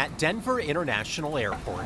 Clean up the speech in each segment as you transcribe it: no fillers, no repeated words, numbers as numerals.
At Denver International Airport,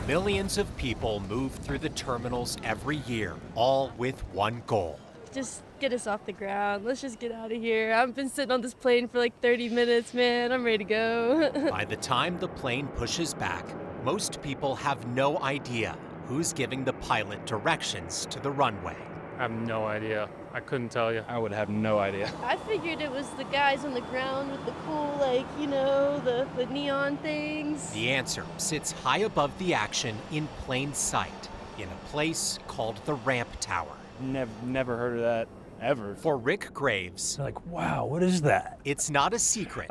millions of people move through the terminals every year, all with one goal. Just get us off the ground. Let's just get out of here. I've been sitting on this plane for like 30 minutes, man. I'm ready to go. By the time the plane pushes back, most people have no idea who's giving the pilot directions to the runway. I have no idea. I couldn't tell you. I would have no idea. I figured it was the guys on the ground with the cool, the neon things. The answer sits high above the action in plain sight, in a place called the Ramp Tower. Never heard of that, ever. For Rick Graves, Like, wow, what is that? it's not a secret.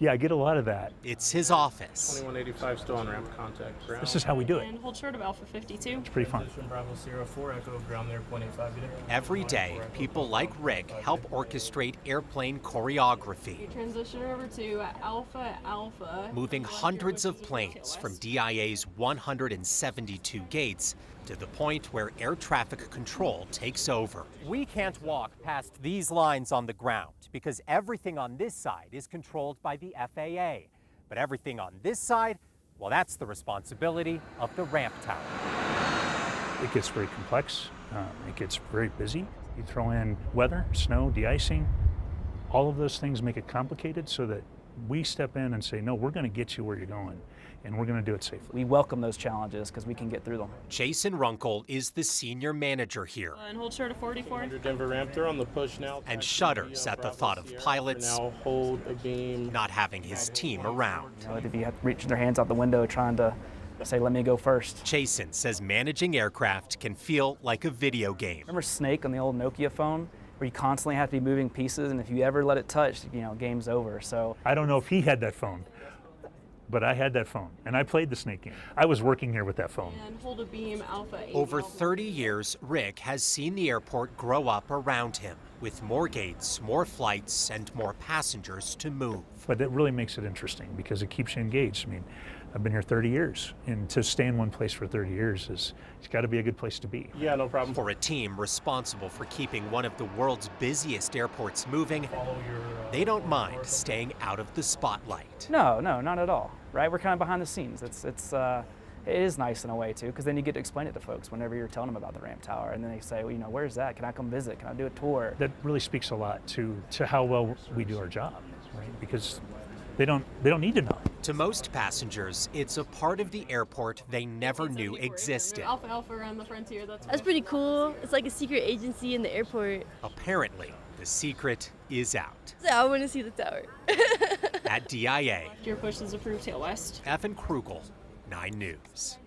Yeah, I get a lot of that. It's his office. 2185 still on ramp contact. Ground. This is how we do it. And hold short of Alpha 52. It's pretty fun. Bravo Sierra 4 Echo ground there 0.85. Every day, people like Rick help orchestrate airplane choreography, Transition over to Alpha Alpha. moving hundreds of planes from DIA's 172 gates to the point where air traffic control takes over. We can't walk past these lines on the ground because everything on this side is controlled by the FAA. But everything on this side, well, that's the responsibility of the Ramp Tower. It gets very complex. It gets very busy. You throw in weather, snow, de-icing. All of those things make it complicated so that we step in and say, no, we're going to get you where you're going, and we're going to do it safely. We welcome those challenges because we can get through them. Jason Runkle is the senior manager here And hold short of 44. Denver ramp, they're on the push now. and shudders at the thought of pilots Now hold a beam. not having his team around. You know, if you have to reach their hands out the window trying to say, let me go first. Jason says managing aircraft can feel like a video game. Remember Snake on the old Nokia phone? Where you constantly have to be moving pieces, and if you ever let it touch, game's over. So I don't know if he had that phone, but I had that phone, and I played the Snake game. I was working here with that phone. And hold a beam Alpha 8. Over 30 years, Rick has seen the airport grow up around him, with more gates, more flights, and more passengers to move. But it really makes it interesting because it keeps you engaged. I mean, I've been here 30 years, and to stay in one place for 30 years it's got to be a good place to be. Yeah, no problem. For a team responsible for keeping one of the world's busiest airports moving, they don't mind staying out of the spotlight. no, not at all. Right? We're kind of behind the scenes. It is nice in a way too, because then you get to explain it to folks whenever you're telling them about the Ramp Tower, and then they say, well, where's that? Can I come visit? Can I do a tour? That really speaks a lot to how well we do our job, right? Because they don't need to know. To most passengers, it's a part of the airport they never knew existed. Alpha Alpha around the frontier. That's pretty cool. It's like a secret agency in the airport. Apparently, the secret is out. So I want to see the tower. At DIA, Your push is approved tail west. Evan Krugel, 9 News.